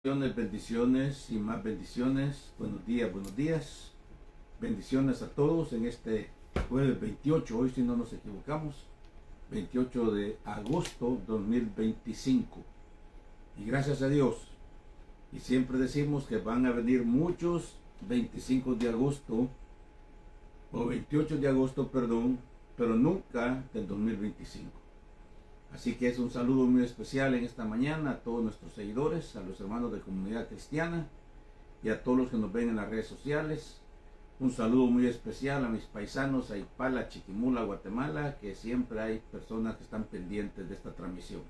Bendiciones, bendiciones y más bendiciones. Buenos días, buenos días. Bendiciones a todos en este jueves 28, hoy si no nos equivocamos, 28 de agosto 2025. Y gracias a Dios. Y siempre decimos que van a venir muchos 25 de agosto, o 28 de agosto, perdón, pero nunca del 2025. Así que es un saludo muy especial en esta mañana a todos nuestros seguidores, a los hermanos de Comunidad Cristiana y a todos los que nos ven en las redes sociales. Un saludo muy especial a mis paisanos a Ipala, Chiquimula, Guatemala, que siempre hay personas que están pendientes de esta transmisión.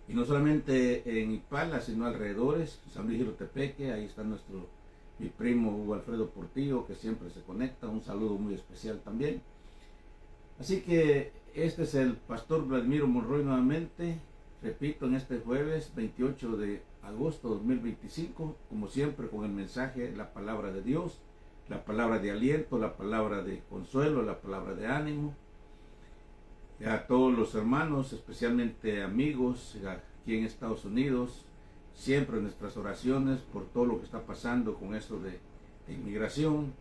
Y no solamente en Ipala, sino alrededores, San Luis Jilotepeque, ahí está mi primo Hugo Alfredo Portillo, que siempre se conecta. Un saludo muy especial también. Así que este es el pastor Vladimiro Monroy nuevamente, repito, en este jueves 28 de agosto de 2025, como siempre con el mensaje, la palabra de Dios, la palabra de aliento, la palabra de consuelo, la palabra de ánimo. Y a todos los hermanos, especialmente amigos aquí en Estados Unidos, siempre nuestras oraciones por todo lo que está pasando con esto de inmigración.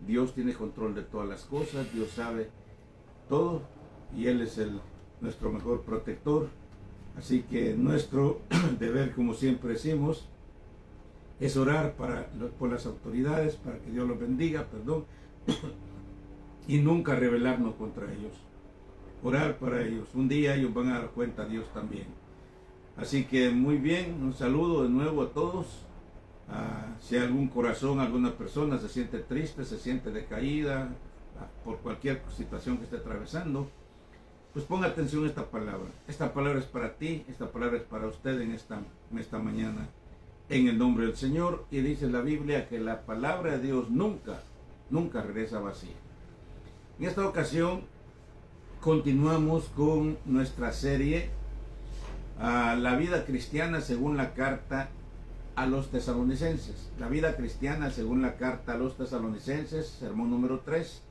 Dios tiene control de todas las cosas, Dios sabe todo y Él es nuestro mejor protector. Así que nuestro deber, como siempre decimos, es orar por las autoridades, para que Dios los bendiga, y nunca rebelarnos contra ellos. Orar para ellos. Un día ellos van a dar cuenta a Dios también. Así que muy bien, un saludo de nuevo a todos. Si algún corazón, alguna persona se siente triste, se siente decaída por cualquier situación que esté atravesando, pues ponga atención a esta palabra. Esta palabra es para ti, esta palabra es para usted en esta mañana, en el nombre del Señor. Y dice la Biblia que la palabra de Dios nunca regresa vacía. En esta ocasión continuamos con nuestra serie La vida cristiana según la carta a los tesalonicenses. La vida cristiana según la carta a los tesalonicenses, sermón número 3.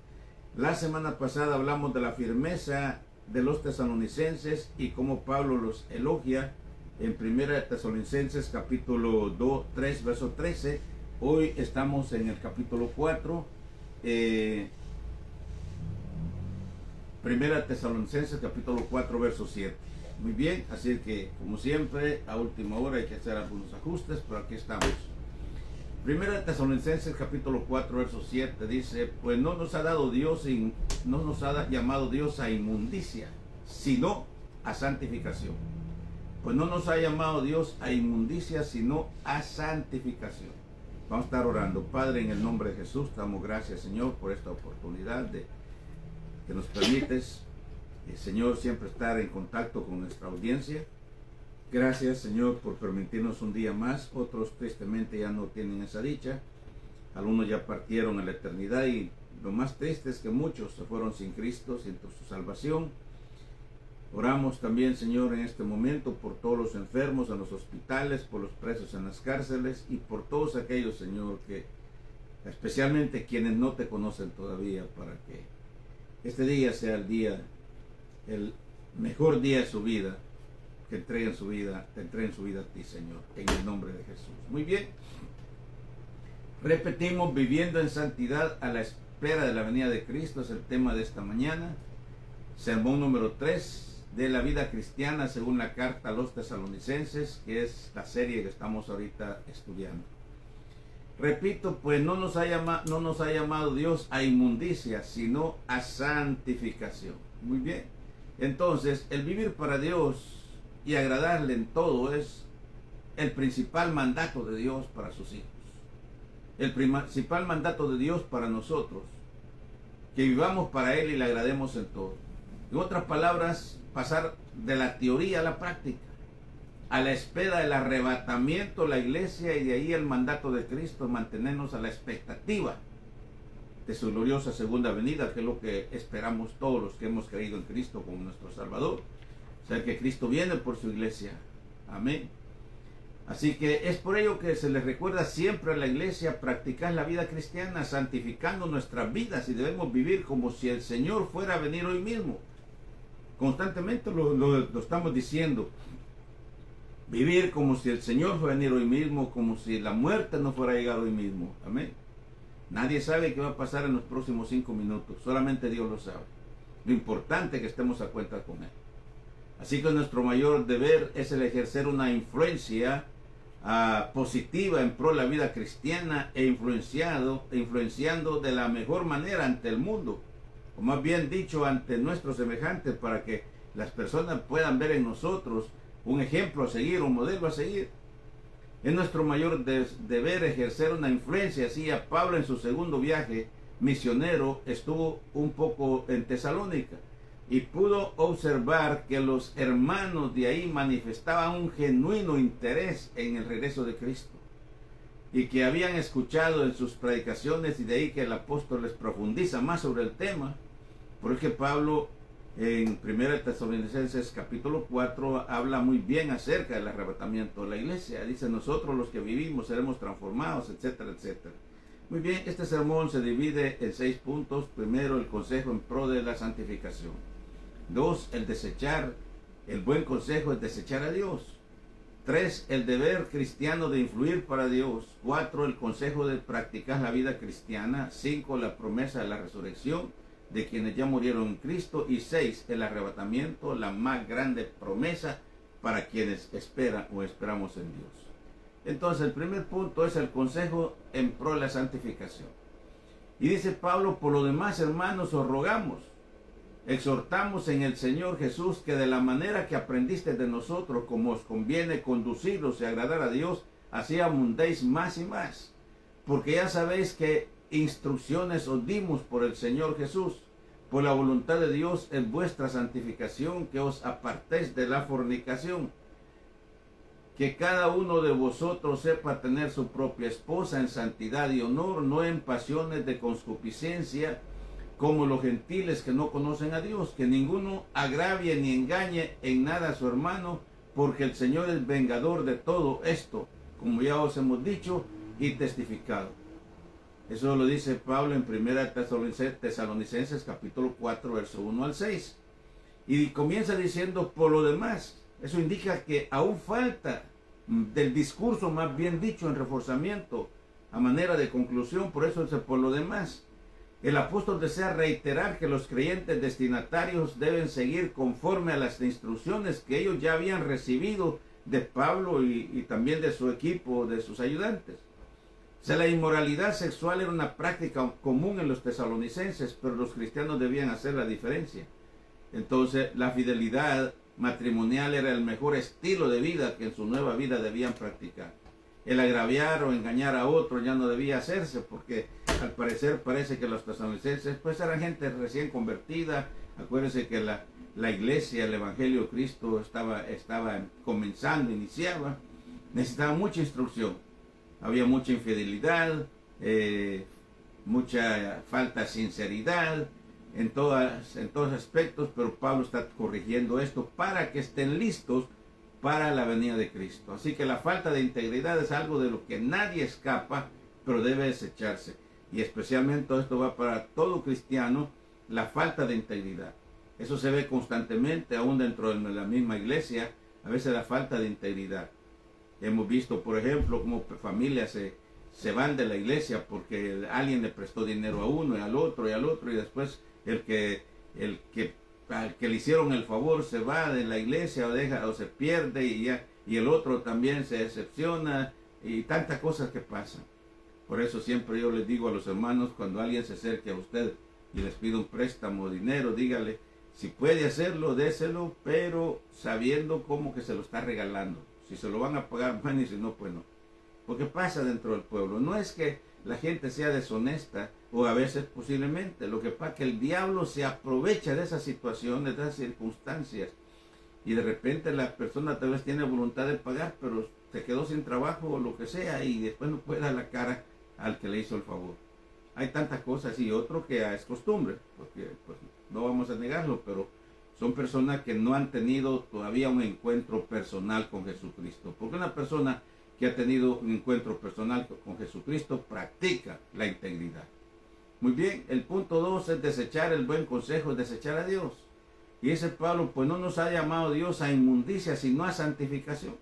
La semana pasada hablamos de la firmeza de los tesalonicenses y cómo Pablo los elogia en 1 Tesalonicenses capítulo 3 verso 13. Hoy estamos en el capítulo 4, 1 Tesalonicenses capítulo 4 verso 7. Muy bien, así que como siempre a última hora hay que hacer algunos ajustes, pero aquí estamos. 1 Tesalonicenses capítulo 4 verso 7 dice: pues no nos ha llamado Dios a inmundicia, sino a santificación. Pues no nos ha llamado Dios a inmundicia, sino a santificación. Vamos a estar orando. Padre, en el nombre de Jesús, te damos gracias, Señor, por esta oportunidad que nos permites, Señor, siempre estar en contacto con nuestra audiencia. Gracias, Señor, por permitirnos un día más. Otros tristemente ya no tienen esa dicha. Algunos ya partieron a la eternidad y lo más triste es que muchos se fueron sin Cristo, sin su salvación. Oramos también, Señor, en este momento por todos los enfermos en los hospitales, por los presos en las cárceles y por todos aquellos, Señor, que especialmente quienes no te conocen todavía, para que este día sea el mejor día de su vida, que te entreguen su vida a ti, Señor, en el nombre de Jesús. Muy bien. Repetimos, viviendo en santidad a la espera de la venida de Cristo, es el tema de esta mañana. Sermón número 3 de la vida cristiana según la carta a los tesalonicenses, que es la serie que estamos ahorita estudiando. Repito, pues no nos ha llamado Dios a inmundicia, sino a santificación. Muy bien. Entonces, el vivir para Dios y agradarle en todo es el principal mandato de Dios para sus hijos. El principal mandato de Dios para nosotros, que vivamos para Él y le agrademos en todo. En otras palabras, pasar de la teoría a la práctica, a la espera del arrebatamiento de la iglesia, y de ahí el mandato de Cristo, mantenernos a la expectativa de su gloriosa segunda venida, que es lo que esperamos todos los que hemos creído en Cristo como nuestro Salvador. O sea, que Cristo viene por su iglesia. Amén. Así que es por ello que se les recuerda siempre a la iglesia practicar la vida cristiana, santificando nuestras vidas, y debemos vivir como si el Señor fuera a venir hoy mismo. Constantemente lo estamos diciendo. Vivir como si el Señor fuera a venir hoy mismo, como si la muerte no fuera a llegar hoy mismo. Amén. Nadie sabe qué va a pasar en los próximos 5 minutos. Solamente Dios lo sabe. Lo importante es que estemos a cuenta con Él. Así que nuestro mayor deber es el ejercer una influencia positiva en pro de la vida cristiana e influenciando de la mejor manera ante el mundo, o más bien dicho, ante nuestros semejantes, para que las personas puedan ver en nosotros un ejemplo a seguir, un modelo a seguir. Es nuestro mayor deber ejercer una influencia. Así a Pablo en su segundo viaje misionero estuvo un poco en Tesalónica y pudo observar que los hermanos de ahí manifestaban un genuino interés en el regreso de Cristo y que habían escuchado en sus predicaciones, y de ahí que el apóstol les profundiza más sobre el tema. Por eso que Pablo en 1 Tesalonicenses capítulo 4 habla muy bien acerca del arrebatamiento de la iglesia. Dice: nosotros los que vivimos seremos transformados, etcétera, etcétera. Muy bien, este sermón se divide en 6 puntos. Primero, el consejo en pro de la santificación. 2, el buen consejo es desechar a Dios. 3, el deber cristiano de influir para Dios. 4, el consejo de practicar la vida cristiana. 5, la promesa de la resurrección de quienes ya murieron en Cristo. Y 6, el arrebatamiento, la más grande promesa para quienes esperan o esperamos en Dios. Entonces, el primer punto es el consejo en pro de la santificación. Y dice Pablo: por lo demás, hermanos, os rogamos, exhortamos en el Señor Jesús, que de la manera que aprendiste de nosotros, como os conviene conduciros y agradar a Dios, así abundéis más y más. Porque ya sabéis que instrucciones os dimos por el Señor Jesús, por la voluntad de Dios en vuestra santificación, que os apartéis de la fornicación, que cada uno de vosotros sepa tener su propia esposa en santidad y honor, no en pasiones de concupiscencia, como los gentiles que no conocen a Dios, que ninguno agravie ni engañe en nada a su hermano, porque el Señor es vengador de todo esto, como ya os hemos dicho y testificado. Eso lo dice Pablo en 1 Tesalonicenses capítulo 4, verso 1 al 6. Y comienza diciendo: por lo demás. Eso indica que aún falta del discurso, más bien dicho, en reforzamiento, a manera de conclusión. Por eso dice: por lo demás. El apóstol desea reiterar que los creyentes destinatarios deben seguir conforme a las instrucciones que ellos ya habían recibido de Pablo y también de su equipo, de sus ayudantes. O sea, la inmoralidad sexual era una práctica común en los tesalonicenses, pero los cristianos debían hacer la diferencia. Entonces, la fidelidad matrimonial era el mejor estilo de vida que en su nueva vida debían practicar. El agraviar o engañar a otro ya no debía hacerse, porque al parecer parece que los tesalonicenses pues eran gente recién convertida. Acuérdense que la iglesia, el evangelio de Cristo estaba comenzando, iniciaba, necesitaba mucha instrucción. Había mucha infidelidad, mucha falta de sinceridad en todos aspectos, pero Pablo está corrigiendo esto para que estén listos para la venida de Cristo. Así que la falta de integridad es algo de lo que nadie escapa, pero debe desecharse. Y especialmente esto va para todo cristiano, la falta de integridad. Eso se ve constantemente, aún dentro de la misma iglesia, a veces la falta de integridad. Hemos visto, por ejemplo, cómo familias se van de la iglesia porque alguien le prestó dinero a uno y al otro, y después al que le hicieron el favor se va de la iglesia o se pierde, y el otro también se decepciona, y tantas cosas que pasan. Por eso siempre yo les digo a los hermanos, cuando alguien se acerque a usted y les pide un préstamo de dinero, dígale: si puede hacerlo, déselo, pero sabiendo cómo que se lo está regalando. Si se lo van a pagar, bueno, y si no, pues no. Porque pasa dentro del pueblo. No es que la gente sea deshonesta, o a veces posiblemente. Lo que pasa es que el diablo se aprovecha de esas situaciones, de esas circunstancias. Y de repente la persona tal vez tiene voluntad de pagar, pero se quedó sin trabajo o lo que sea, y después no puede dar la cara al que le hizo el favor. Hay tantas cosas, y otro que es costumbre, porque pues, no vamos a negarlo, pero son personas que no han tenido todavía un encuentro personal con Jesucristo. Porque una persona que ha tenido un encuentro personal con Jesucristo practica la integridad. Muy bien, el punto 2 es desechar el buen consejo, es desechar a Dios. Y dice Pablo: pues no nos ha llamado Dios a inmundicia, sino a santificación.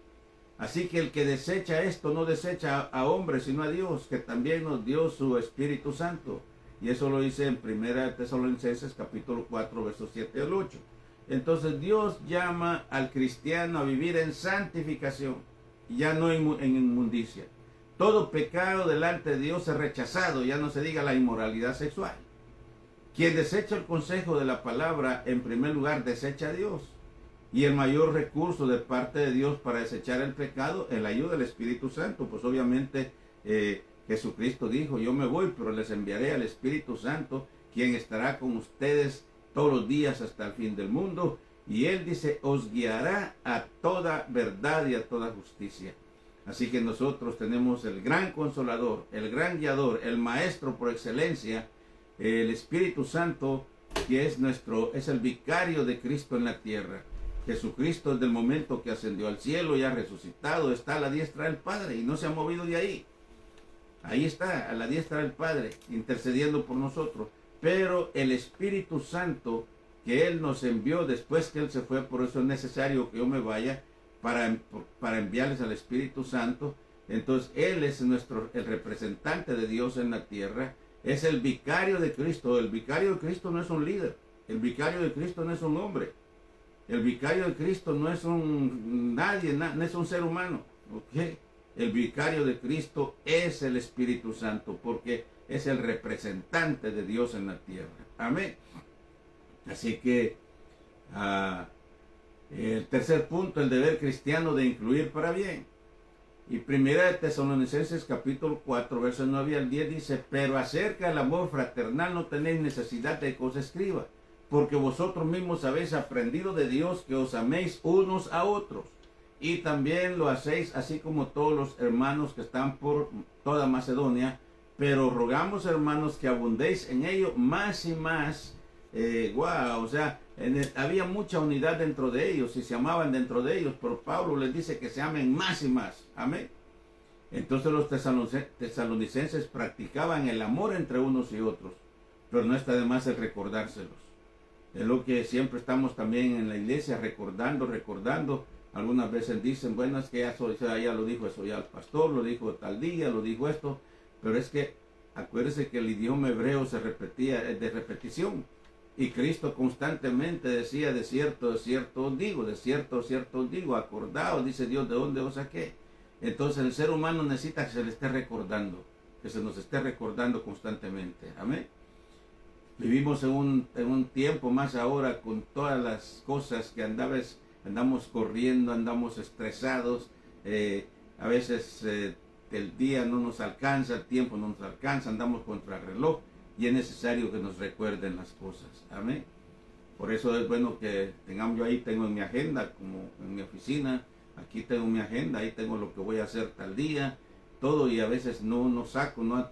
Así que el que desecha esto no desecha a hombres, sino a Dios, que también nos dio su Espíritu Santo. Y eso lo dice en 1 Tesalonicenses capítulo 4, versos 7 al 8. Entonces Dios llama al cristiano a vivir en santificación, ya no en inmundicia. Todo pecado delante de Dios es rechazado, ya no se diga la inmoralidad sexual. Quien desecha el consejo de la palabra, en primer lugar, desecha a Dios. Y el mayor recurso de parte de Dios para desechar el pecado es la ayuda del Espíritu Santo. Pues obviamente Jesucristo dijo, yo me voy, pero les enviaré al Espíritu Santo, quien estará con ustedes todos los días hasta el fin del mundo. Y Él dice, os guiará a toda verdad y a toda justicia. Así que nosotros tenemos el gran consolador, el gran guiador, el maestro por excelencia, el Espíritu Santo, que es el vicario de Cristo en la tierra. Jesucristo desde el momento que ascendió al cielo y ha resucitado, está a la diestra del Padre y no se ha movido de ahí. Ahí está, a la diestra del Padre, intercediendo por nosotros. Pero el Espíritu Santo que Él nos envió después que Él se fue, por eso es necesario que yo me vaya para enviarles al Espíritu Santo. Entonces Él es el representante de Dios en la tierra, es el vicario de Cristo. El vicario de Cristo no es un líder, el vicario de Cristo no es un hombre. El vicario de Cristo no es nadie, no es un ser humano. ¿Okay? El vicario de Cristo es el Espíritu Santo, porque es el representante de Dios en la tierra. Amén. Así que el tercer punto, el deber cristiano de incluir para bien. Y 1 Tesalonicenses capítulo 4, versos 9 al 10 dice, pero acerca del amor fraternal no tenéis necesidad de que os escriba, porque vosotros mismos habéis aprendido de Dios que os améis unos a otros. Y también lo hacéis así como todos los hermanos que están por toda Macedonia. Pero rogamos, hermanos, que abundéis en ello más y más. O sea, había mucha unidad dentro de ellos y se amaban dentro de ellos. Pero Pablo les dice que se amen más y más. Amén. Entonces los tesalonicenses practicaban el amor entre unos y otros. Pero no está de más el recordárselos. Es lo que siempre estamos también en la iglesia recordando. Algunas veces dicen, bueno, es que ya lo dijo eso, ya el pastor lo dijo tal día, lo dijo esto. Pero es que acuérdense que el idioma hebreo se repetía, es de repetición. Y Cristo constantemente decía, de cierto os digo, de cierto os digo, acordaos, dice Dios, de dónde os saqué. Entonces el ser humano necesita que se le esté recordando, que se nos esté recordando constantemente. Amén. Vivimos en un tiempo más ahora con todas las cosas que andamos corriendo, andamos estresados, a veces el día no nos alcanza, el tiempo no nos alcanza, andamos contra el reloj y es necesario que nos recuerden las cosas. Amén. Por eso es bueno que tengamos, yo ahí tengo en mi agenda, como en mi oficina, aquí tengo mi agenda, ahí tengo lo que voy a hacer tal día, todo, y a veces no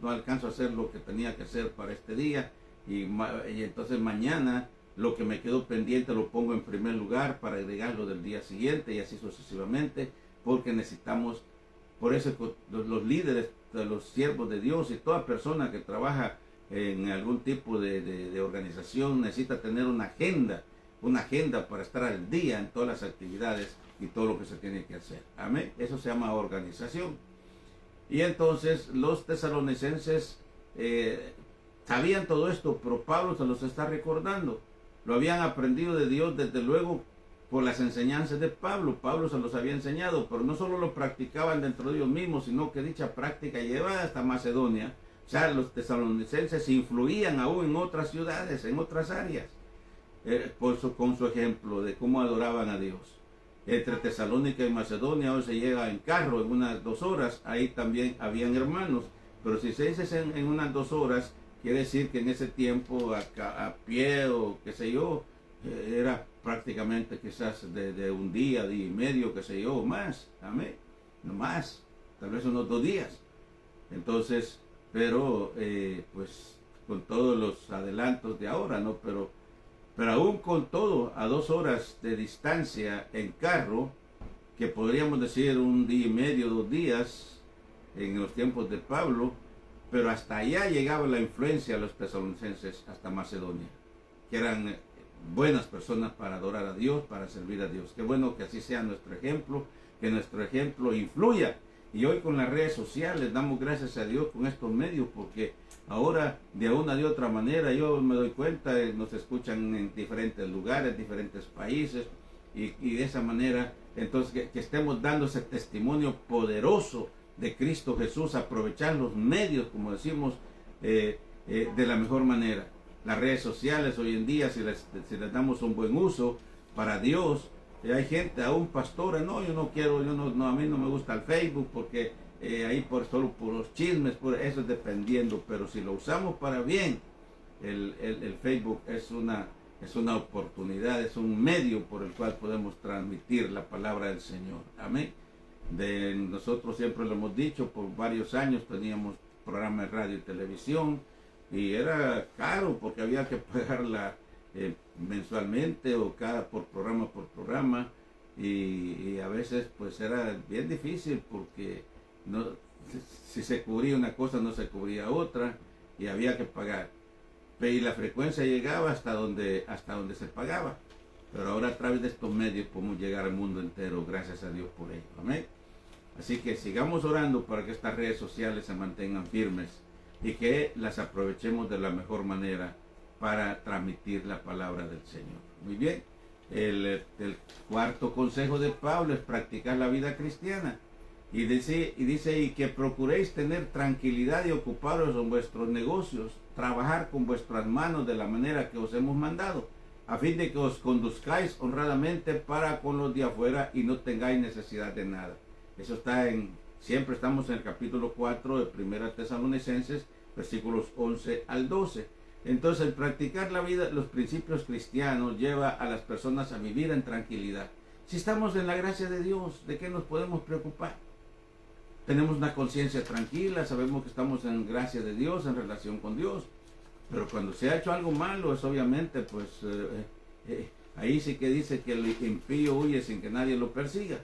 alcanzo a hacer lo que tenía que hacer para este día. Y entonces mañana lo que me quedó pendiente lo pongo en primer lugar para agregarlo del día siguiente y así sucesivamente, porque necesitamos, por eso los líderes, los siervos de Dios y toda persona que trabaja en algún tipo de organización necesita tener una agenda para estar al día en todas las actividades y todo lo que se tiene que hacer. Amén. Eso se llama organización. Y entonces los tesalonicenses sabían todo esto, pero Pablo se los está recordando. Lo habían aprendido de Dios desde luego por las enseñanzas de Pablo. Pablo se los había enseñado, pero no solo lo practicaban dentro de ellos mismos, sino que dicha práctica llevaba hasta Macedonia. O sea, los tesalonicenses influían aún en otras ciudades, en otras áreas, con su ejemplo de cómo adoraban a Dios. Entre Tesalónica y Macedonia hoy se llega en carro en unas 2 horas, ahí también habían hermanos, pero si se dice en unas 2 horas, quiere decir que en ese tiempo a pie o qué sé yo, era prácticamente quizás de un día y medio, qué sé yo, o más. Amén. No más, tal vez unos 2 días. Entonces, pero pues con todos los adelantos de ahora, ¿no? Pero aún con todo, a 2 horas de distancia en carro, que podríamos decir un día y medio, 2 días, en los tiempos de Pablo, pero hasta allá llegaba la influencia de los tesalonicenses, hasta Macedonia, que eran buenas personas para adorar a Dios, para servir a Dios. Qué bueno que así sea nuestro ejemplo, que nuestro ejemplo influya. Y hoy con las redes sociales damos gracias a Dios con estos medios, porque ahora de una de otra manera yo me doy cuenta, nos escuchan en diferentes lugares, diferentes países, y de esa manera, entonces que estemos dando ese testimonio poderoso de Cristo Jesús, aprovechar los medios, como decimos, de la mejor manera. Las redes sociales hoy en día, si les damos un buen uso para Dios, hay gente, aún pastores, no, yo no quiero, a mí no me gusta el Facebook porque ahí solo por los chismes, por eso es dependiendo, pero si lo usamos para bien, el Facebook es una oportunidad, es un medio por el cual podemos transmitir la palabra del Señor. Amén. Nosotros siempre lo hemos dicho, por varios años teníamos programas de radio y televisión, y era caro porque había que pagarla mensualmente o por programa, y a veces pues era bien difícil porque si se cubría una cosa no se cubría otra y había que pagar, y la frecuencia llegaba hasta donde se pagaba, pero ahora a través de estos medios podemos llegar al mundo entero, gracias a Dios por ello. Amén. Así que sigamos orando para que estas redes sociales se mantengan firmes y que las aprovechemos de la mejor manera para transmitir la palabra del Señor. Muy bien. El cuarto consejo de Pablo es practicar la vida cristiana. Y dice, y que procuréis tener tranquilidad y ocuparos en vuestros negocios, trabajar con vuestras manos de la manera que os hemos mandado, a fin de que os conduzcáis honradamente para con los de afuera y no tengáis necesidad de nada. Eso está siempre estamos en el capítulo 4 de 1 Tesalonicenses, versículos 11 al 12. Entonces, el practicar la vida, los principios cristianos, lleva a las personas a vivir en tranquilidad. Si estamos en la gracia de Dios, ¿de qué nos podemos preocupar? Tenemos una conciencia tranquila, sabemos que estamos en gracia de Dios, en relación con Dios. Pero cuando se ha hecho algo malo, es obviamente, pues, ahí sí que dice que el impío huye sin que nadie lo persiga.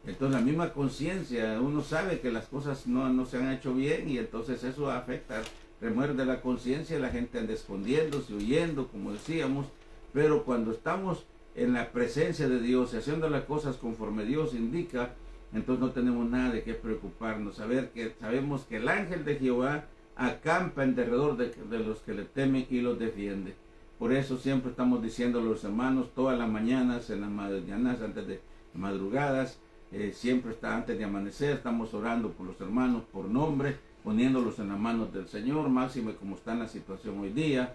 Entonces, la misma conciencia, uno sabe que las cosas no se han hecho bien, y entonces eso afecta, remuerde la conciencia, la gente anda escondiéndose, huyendo, como decíamos. Pero cuando estamos en la presencia de Dios y haciendo las cosas conforme Dios indica, entonces no tenemos nada de qué preocuparnos. Sabemos que el ángel de Jehová acampa en derredor de los que le temen y los defiende. Por eso siempre estamos diciendo a los hermanos, todas las mañanas, en las mañanas, antes de madrugadas, siempre está antes de amanecer, estamos orando por los hermanos por nombre, poniéndolos en las manos del Señor, máximo como está en la situación hoy día.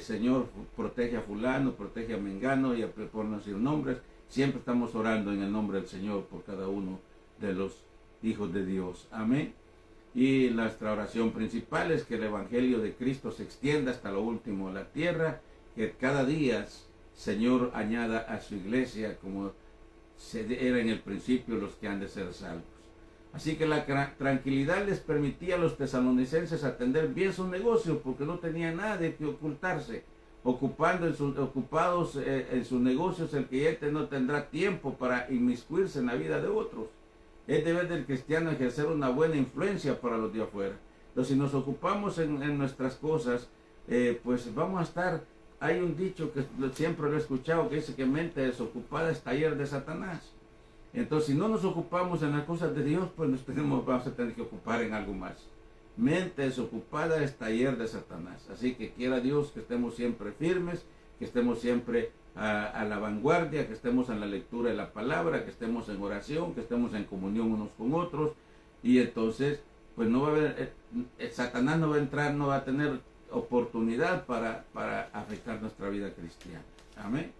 Señor, protege a fulano, protege a mengano, y por no decir nombres, siempre estamos orando en el nombre del Señor por cada uno de los hijos de Dios. Amén. Y nuestra oración principal es que el Evangelio de Cristo se extienda hasta lo último de la tierra, que cada día, Señor, añada a su iglesia como era en el principio los que han de ser salvos. Así que la tranquilidad les permitía a los tesalonicenses atender bien sus negocios, porque no tenían nada de que ocultarse. Ocupados en sus negocios, el creyente no tendrá tiempo para inmiscuirse en la vida de otros. Es deber del cristiano ejercer una buena influencia para los de afuera. Entonces, si nos ocupamos en nuestras cosas, pues vamos a estar. Hay un dicho que siempre lo he escuchado que dice que mente desocupada es taller de Satanás. Entonces, si no nos ocupamos en las cosas de Dios, pues vamos a tener que ocupar en algo más. Mente desocupada es taller de Satanás. Así que quiera Dios que estemos siempre firmes, que estemos siempre a la vanguardia, que estemos en la lectura de la palabra, que estemos en oración, que estemos en comunión unos con otros. Y entonces, pues no va a haber, Satanás no va a entrar, no va a tener oportunidad para afectar nuestra vida cristiana. Amén.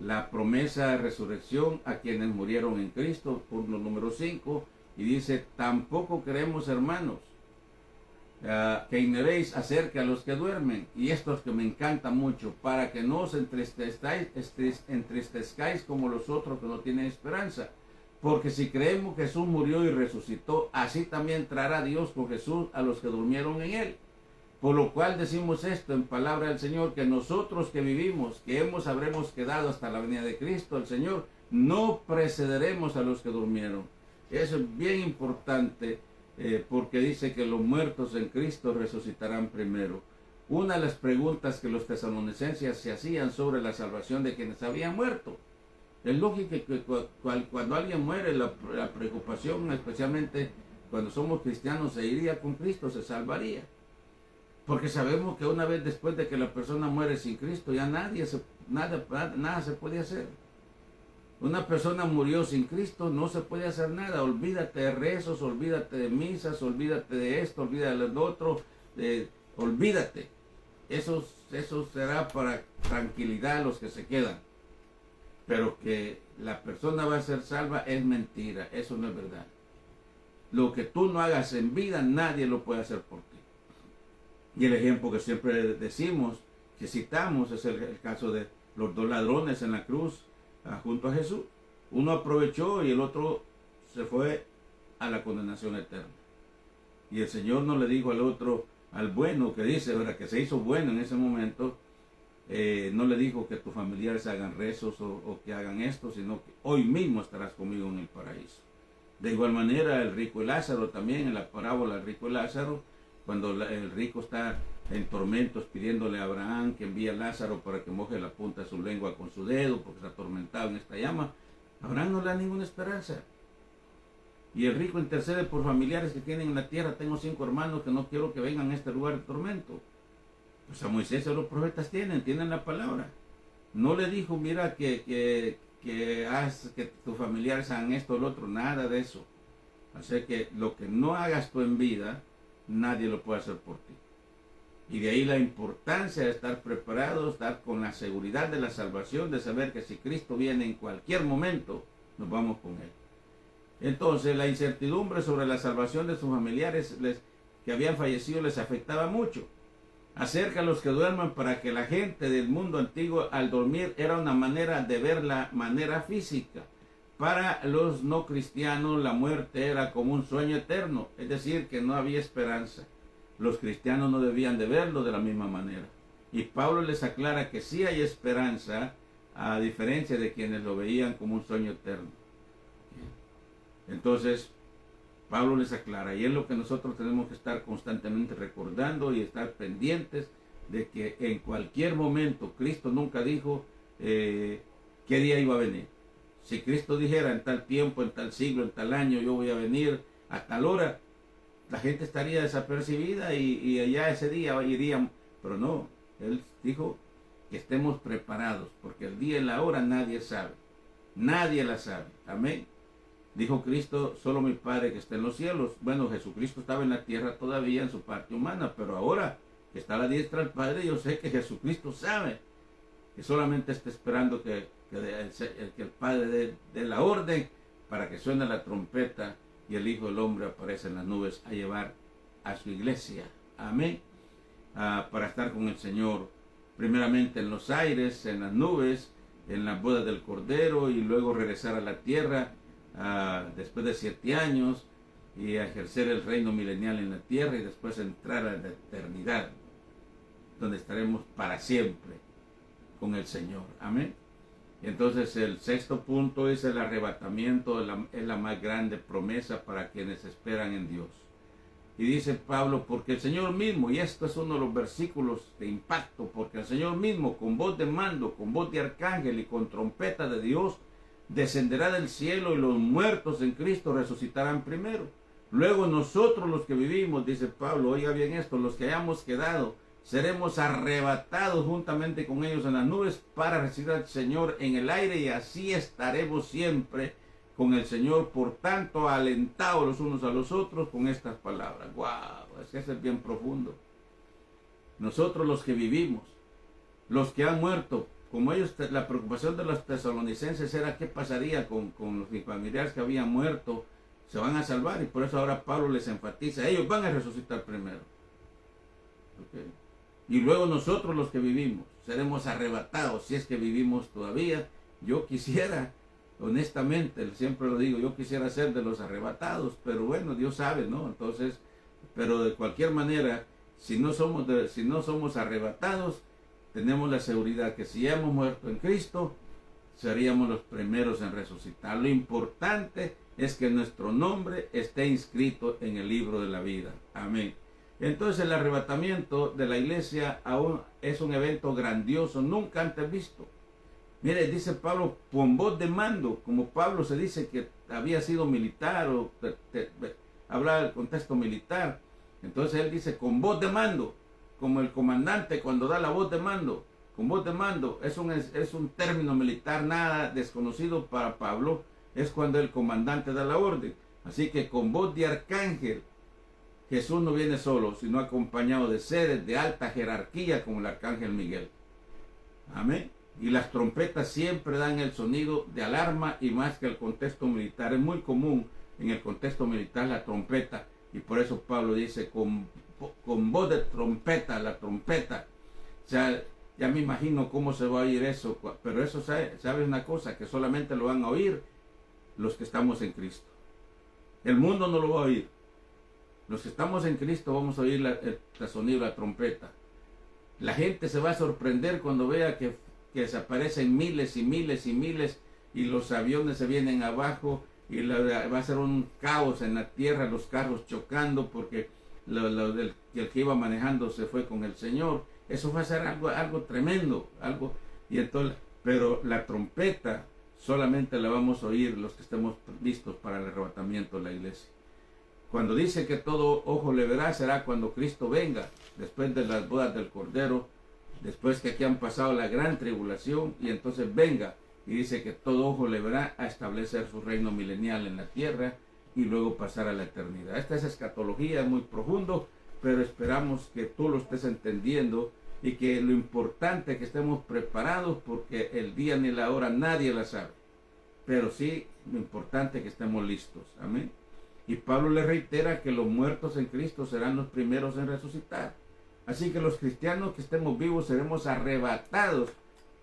La promesa de resurrección a quienes murieron en Cristo, punto número 5, y dice: tampoco queremos, hermanos, que ignoréis acerca de los que duermen, y estos que me encantan mucho, para que no os entristezcáis como los otros que no tienen esperanza. Porque si creemos que Jesús murió y resucitó, así también traerá Dios con Jesús a los que durmieron en él. Por lo cual decimos esto en palabra del Señor, que nosotros que vivimos, habremos quedado hasta la venida de Cristo, el Señor, no precederemos a los que durmieron. Eso es bien importante, porque dice que los muertos en Cristo resucitarán primero. Una de las preguntas que los tesalonicenses se hacían sobre la salvación de quienes habían muerto. Es lógico que cuando alguien muere, la preocupación, especialmente cuando somos cristianos, se iría con Cristo, se salvaría. Porque sabemos que una vez después de que la persona muere sin Cristo, ya nada se puede hacer. Una persona murió sin Cristo, no se puede hacer nada. Olvídate de rezos, olvídate de misas, olvídate de esto, olvídate de lo otro, olvídate. Eso será para tranquilidad a los que se quedan. Pero que la persona va a ser salva es mentira, eso no es verdad. Lo que tú no hagas en vida, nadie lo puede hacer por ti. Y el ejemplo que siempre decimos, que citamos, es el caso de los dos ladrones en la cruz junto a Jesús. Uno aprovechó y el otro se fue a la condenación eterna. Y el Señor no le dijo al otro, al bueno, que dice, ¿verdad?, que se hizo bueno en ese momento, no le dijo que tus familiares hagan rezos o que hagan esto, sino que hoy mismo estarás conmigo en el paraíso. De igual manera, el rico y Lázaro también, en la parábola del rico y Lázaro, cuando el rico está en tormentos pidiéndole a Abraham que envíe a Lázaro para que moje la punta de su lengua con su dedo porque está atormentado en esta llama, Abraham no le da ninguna esperanza. Y el rico intercede por familiares que tienen en la tierra. Tengo 5 hermanos que no quiero que vengan a este lugar de tormento. Pues a Moisés y a los profetas tienen la palabra. No le dijo, mira, que tus familiares hagan esto o lo otro, nada de eso. Así que lo que no hagas tú en vida, nadie lo puede hacer por ti. Y de ahí la importancia de estar preparado, estar con la seguridad de la salvación, de saber que si Cristo viene en cualquier momento, nos vamos con Él. Entonces, la incertidumbre sobre la salvación de sus familiares que habían fallecido les afectaba mucho. Acerca a los que duerman, para que la gente del mundo antiguo al dormir era una manera de ver la manera física. Para los no cristianos la muerte era como un sueño eterno, es decir, que no había esperanza. Los cristianos no debían de verlo de la misma manera. Y Pablo les aclara que sí hay esperanza, a diferencia de quienes lo veían como un sueño eterno. Entonces, Pablo les aclara, y es lo que nosotros tenemos que estar constantemente recordando y estar pendientes de que en cualquier momento, Cristo nunca dijo qué día iba a venir. Si Cristo dijera en tal tiempo, en tal siglo, en tal año, yo voy a venir a tal hora, la gente estaría desapercibida y allá ese día irían, pero no, Él dijo que estemos preparados, porque el día y la hora nadie sabe, nadie la sabe, amén. Dijo Cristo, solo mi Padre que está en los cielos. Bueno, Jesucristo estaba en la tierra todavía en su parte humana, pero ahora que está a la diestra del Padre, yo sé que Jesucristo sabe, que solamente está esperando que el Padre dé la orden para que suene la trompeta y el Hijo del Hombre aparece en las nubes a llevar a su iglesia, amén, para estar con el Señor, primeramente en los aires, en las nubes, en la boda del Cordero, y luego regresar a la tierra después de 7 años y a ejercer el reino milenial en la tierra, y después entrar a la eternidad, donde estaremos para siempre con el Señor, amén. Entonces el 6º punto es el arrebatamiento, es la más grande promesa para quienes esperan en Dios. Y dice Pablo, porque el Señor mismo, y esto es uno de los versículos de impacto, porque el Señor mismo con voz de mando, con voz de arcángel y con trompeta de Dios, descenderá del cielo, y los muertos en Cristo resucitarán primero. Luego nosotros los que vivimos, dice Pablo, oiga bien esto, los que hayamos quedado, seremos arrebatados juntamente con ellos en las nubes para recibir al Señor en el aire, y así estaremos siempre con el Señor. Por tanto, alentados los unos a los otros con estas palabras. ¡Wow! Es que es bien profundo. Nosotros los que vivimos, los que han muerto, como ellos, la preocupación de los tesalonicenses era qué pasaría con los familiares que habían muerto, se van a salvar, y por eso ahora Pablo les enfatiza, ellos van a resucitar primero. ¿Okay? Y luego nosotros los que vivimos seremos arrebatados, si es que vivimos todavía. Yo quisiera, honestamente, siempre lo digo, yo quisiera ser de los arrebatados, pero bueno, Dios sabe, ¿no? Entonces, pero de cualquier manera, si no somos arrebatados, tenemos la seguridad que si ya hemos muerto en Cristo, seríamos los primeros en resucitar. Lo importante es que nuestro nombre esté inscrito en el libro de la vida. Amén. Entonces el arrebatamiento de la iglesia aún es un evento grandioso, nunca antes visto. Mire, dice Pablo, con voz de mando, como Pablo se dice que había sido militar o hablaba del contexto militar. Entonces él dice con voz de mando, como el comandante cuando da la voz de mando. Con voz de mando es un término militar nada desconocido para Pablo, es cuando el comandante da la orden. Así que con voz de arcángel, Jesús no viene solo, sino acompañado de seres de alta jerarquía como el arcángel Miguel. Amén. Y las trompetas siempre dan el sonido de alarma, y más que el contexto militar. Es muy común en el contexto militar la trompeta, y por eso Pablo dice con voz de trompeta, la trompeta. O sea, ya me imagino cómo se va a oír eso, pero eso sabe una cosa, que solamente lo van a oír los que estamos en Cristo. El mundo no lo va a oír. Los que estamos en Cristo vamos a oír el sonido de la trompeta. La gente se va a sorprender cuando vea que se aparecen miles y miles y miles, y los aviones se vienen abajo, y va a ser un caos en la tierra, los carros chocando porque el que iba manejando se fue con el Señor. Eso va a ser algo tremendo, pero la trompeta solamente la vamos a oír los que estemos listos para el arrebatamiento de la iglesia. Cuando dice que todo ojo le verá, será cuando Cristo venga, después de las bodas del Cordero, después que aquí han pasado la gran tribulación, y entonces venga, y dice que todo ojo le verá a establecer su reino milenial en la tierra, y luego pasar a la eternidad. Esta es escatología, es muy profundo, pero esperamos que tú lo estés entendiendo, y que lo importante es que estemos preparados, porque el día ni la hora nadie la sabe, pero sí lo importante es que estemos listos. Amén. Y Pablo le reitera que los muertos en Cristo serán los primeros en resucitar. Así que los cristianos que estemos vivos seremos arrebatados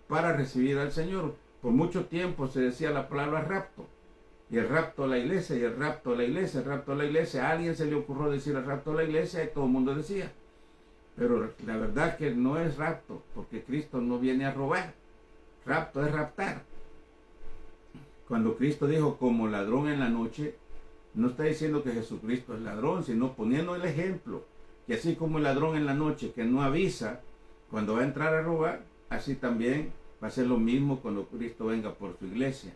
para recibir al Señor. Por mucho tiempo se decía la palabra rapto. Y el rapto a la iglesia, y el rapto a la iglesia, el rapto a la iglesia. A alguien se le ocurrió decir el rapto a la iglesia y todo el mundo decía. Pero la verdad que no es rapto, porque Cristo no viene a robar. Rapto es raptar. Cuando Cristo dijo como ladrón en la noche, no está diciendo que Jesucristo es ladrón, sino poniendo el ejemplo. Y así como el ladrón en la noche que no avisa cuando va a entrar a robar, así también va a ser lo mismo cuando Cristo venga por su iglesia.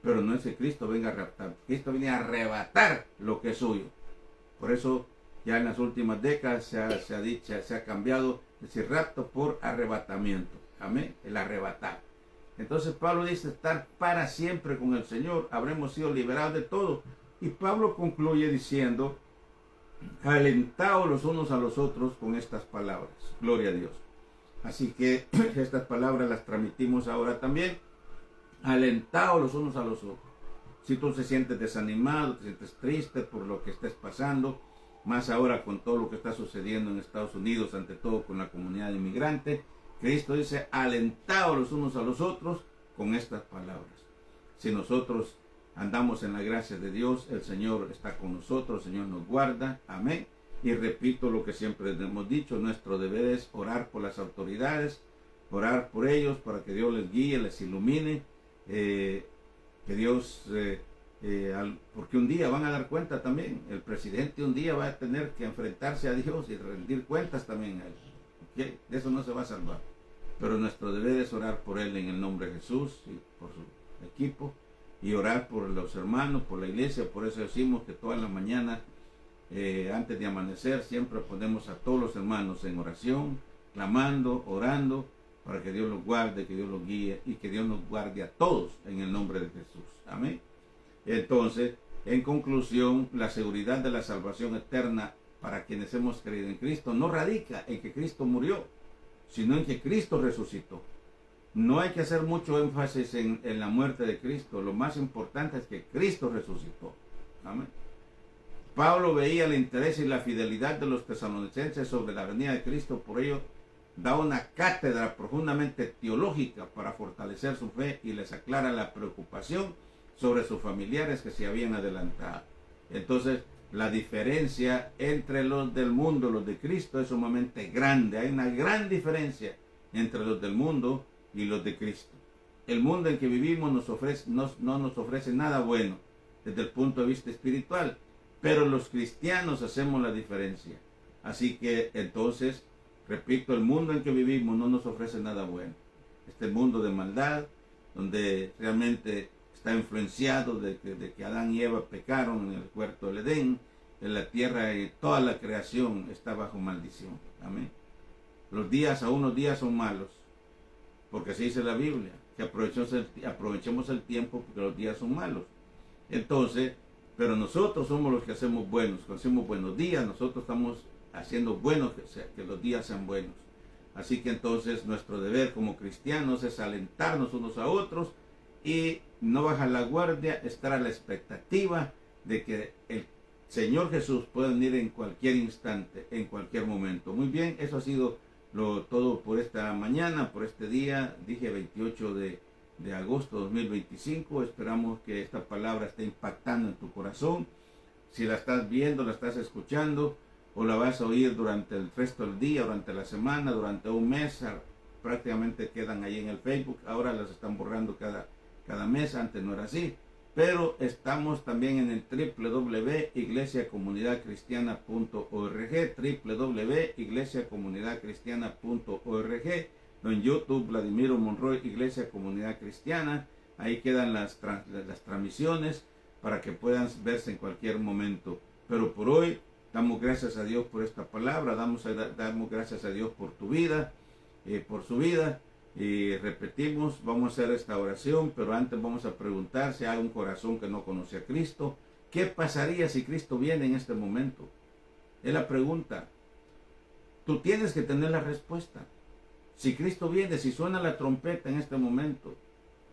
Pero no es que Cristo venga a raptar, Cristo viene a arrebatar lo que es suyo. Por eso ya en las últimas décadas se ha cambiado decir rapto por arrebatamiento. Amén, el arrebatar. Entonces Pablo dice estar para siempre con el Señor, habremos sido liberados de todo. Y Pablo concluye diciendo, alentaos los unos a los otros con estas palabras. Gloria a Dios. Así que estas palabras las transmitimos ahora también. Alentaos los unos a los otros. Si tú te sientes desanimado, te sientes triste por lo que estés pasando, más ahora con todo lo que está sucediendo en Estados Unidos, ante todo con la comunidad inmigrante, Cristo dice, alentaos los unos a los otros con estas palabras. Si nosotros andamos en la gracia de Dios, el Señor está con nosotros, el Señor nos guarda, amén. Y repito lo que siempre hemos dicho, nuestro deber es orar por las autoridades, orar por ellos para que Dios les guíe, les ilumine, que Dios, porque un día van a dar cuenta también, el presidente un día va a tener que enfrentarse a Dios y rendir cuentas también a Él. ¿Okay? De eso no se va a salvar, pero nuestro deber es orar por Él en el nombre de Jesús y por su equipo, y orar por los hermanos, por la iglesia. Por eso decimos que toda la mañana, antes de amanecer, siempre ponemos a todos los hermanos en oración, clamando, orando, para que Dios los guarde, que Dios los guíe y que Dios nos guarde a todos en el nombre de Jesús. Amén. Entonces, en conclusión, la seguridad de la salvación eterna para quienes hemos creído en Cristo no radica en que Cristo murió, sino en que Cristo resucitó. No hay que hacer mucho énfasis en la muerte de Cristo. Lo más importante es que Cristo resucitó. Amén. Pablo veía el interés y la fidelidad de los tesalonicenses sobre la venida de Cristo, por ello da una cátedra profundamente teológica para fortalecer su fe y les aclara la preocupación sobre sus familiares que se habían adelantado. Entonces, la diferencia entre los del mundo y los de Cristo es sumamente grande. Hay una gran diferencia entre los del mundo y los de Cristo. El mundo en que vivimos no nos ofrece nada bueno desde el punto de vista espiritual, pero los cristianos hacemos la diferencia. Así que entonces, repito, el mundo en que vivimos no nos ofrece nada bueno. Este mundo de maldad, donde realmente está influenciado de que Adán y Eva pecaron en el huerto del Edén, en la tierra y toda la creación está bajo maldición. Amén. Los días, aún los días son malos, porque así dice la Biblia, que aprovechemos el tiempo porque los días son malos. Entonces, pero nosotros somos los que hacemos buenos, cuando hacemos buenos días, nosotros estamos haciendo buenos, que los días sean buenos. Así que entonces nuestro deber como cristianos es alentarnos unos a otros y no bajar la guardia, estar a la expectativa de que el Señor Jesús pueda venir en cualquier instante, en cualquier momento. Muy bien, eso ha sido todo por esta mañana, por este día, dije 28 de agosto de 2025. Esperamos que esta palabra esté impactando en tu corazón. Si la estás viendo, la estás escuchando, o la vas a oír durante el resto del día, durante la semana, durante un mes, prácticamente quedan ahí en el Facebook. Ahora las están borrando cada mes, antes no era así. Pero estamos también en el www.iglesiacomunidadcristiana.org, www.iglesiacomunidadcristiana.org, en YouTube, Vladimiro Monroy, Iglesia Comunidad Cristiana. Ahí quedan las transmisiones para que puedan verse en cualquier momento. Pero por hoy, damos gracias a Dios por esta palabra, damos gracias a Dios por tu vida, por su vida. Y repetimos, vamos a hacer esta oración, pero antes vamos a preguntar si hay un corazón que no conoce a Cristo. ¿Qué pasaría si Cristo viene en este momento? Es la pregunta. Tú tienes que tener la respuesta. Si Cristo viene, si suena la trompeta en este momento,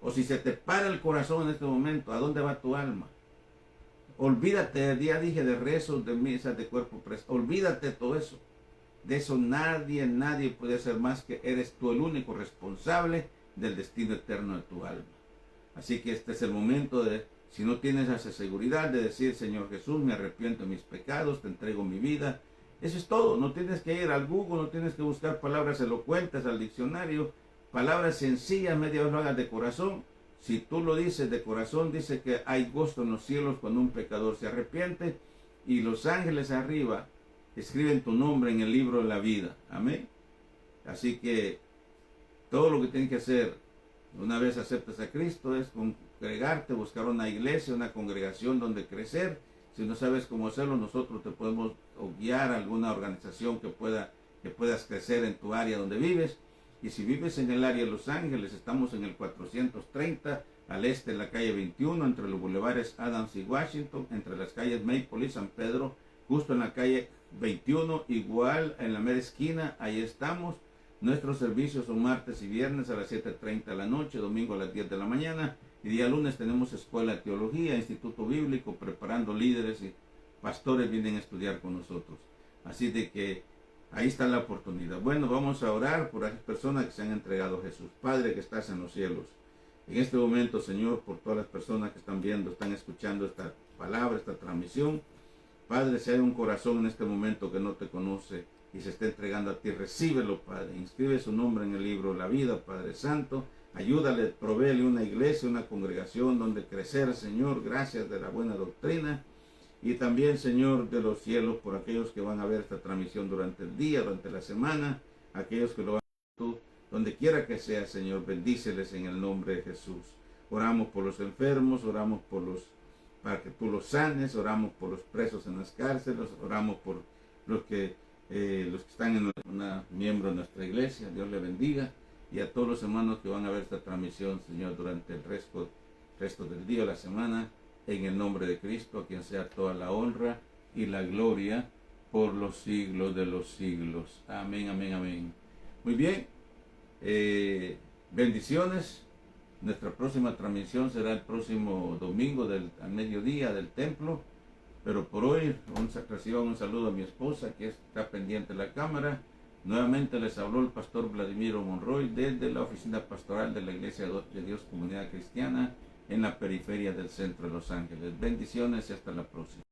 o si se te para el corazón en este momento, ¿a dónde va tu alma? Olvídate, ya dije, de rezos, de misas, de cuerpo preso. Olvídate de todo eso. De eso nadie puede hacer más, que eres tú el único responsable del destino eterno de tu alma. Así que este es el momento de, si no tienes esa seguridad, de decir: Señor Jesús, me arrepiento de mis pecados, te entrego mi vida. Eso es todo. No tienes que ir al Google, no tienes que buscar palabras elocuentes al diccionario, palabras sencillas, media vez lo hagas de corazón. Si tú lo dices de corazón, dice que hay gozo en los cielos cuando un pecador se arrepiente, y los ángeles arriba escriben tu nombre en el libro de la vida. Amén. Así que todo lo que tienes que hacer una vez aceptas a Cristo es congregarte, buscar una iglesia, una congregación donde crecer. Si no sabes cómo hacerlo, nosotros te podemos guiar a alguna organización que puedas crecer en tu área donde vives. Y si vives en el área de Los Ángeles, estamos en el 430 al este de la calle 21, entre los bulevares Adams y Washington, entre las calles Maple y San Pedro, justo en la calle 21, igual en la mera esquina. Ahí estamos. Nuestros servicios son martes y viernes a las 7:30 de la noche, domingo a las 10 de la mañana, y día lunes tenemos escuela de teología, instituto bíblico, preparando líderes, y pastores vienen a estudiar con nosotros. Así de que ahí está la oportunidad. Bueno, vamos a orar por las personas que se han entregado a Jesús. Padre que estás en los cielos, en este momento, Señor, por todas las personas que están viendo, están escuchando esta palabra, esta transmisión, Padre, si hay un corazón en este momento que no te conoce y se está entregando a ti, recíbelo, Padre. Inscribe su nombre en el libro de la vida, Padre Santo. Ayúdale, provéele una iglesia, una congregación donde crecer, Señor, gracias de la buena doctrina. Y también, Señor, de los cielos, por aquellos que van a ver esta transmisión durante el día, durante la semana, aquellos que lo van a ver tú, donde quiera que sea, Señor, bendíceles en el nombre de Jesús. Oramos por los enfermos, oramos para que tú los sanes, oramos por los presos en las cárceles, oramos por los que están en una miembro de nuestra iglesia. Dios le bendiga, y a todos los hermanos que van a ver esta transmisión, Señor, durante el resto del día, la semana, en el nombre de Cristo, a quien sea toda la honra y la gloria por los siglos de los siglos. Amén, amén, amén. Muy bien, bendiciones. Nuestra próxima transmisión será el próximo domingo al mediodía del templo. Pero por hoy reciban un saludo a mi esposa, que está pendiente de la cámara. Nuevamente les habló el pastor Vladimiro Monroy desde la oficina pastoral de la Iglesia de Dios Comunidad Cristiana en la periferia del centro de Los Ángeles. Bendiciones y hasta la próxima.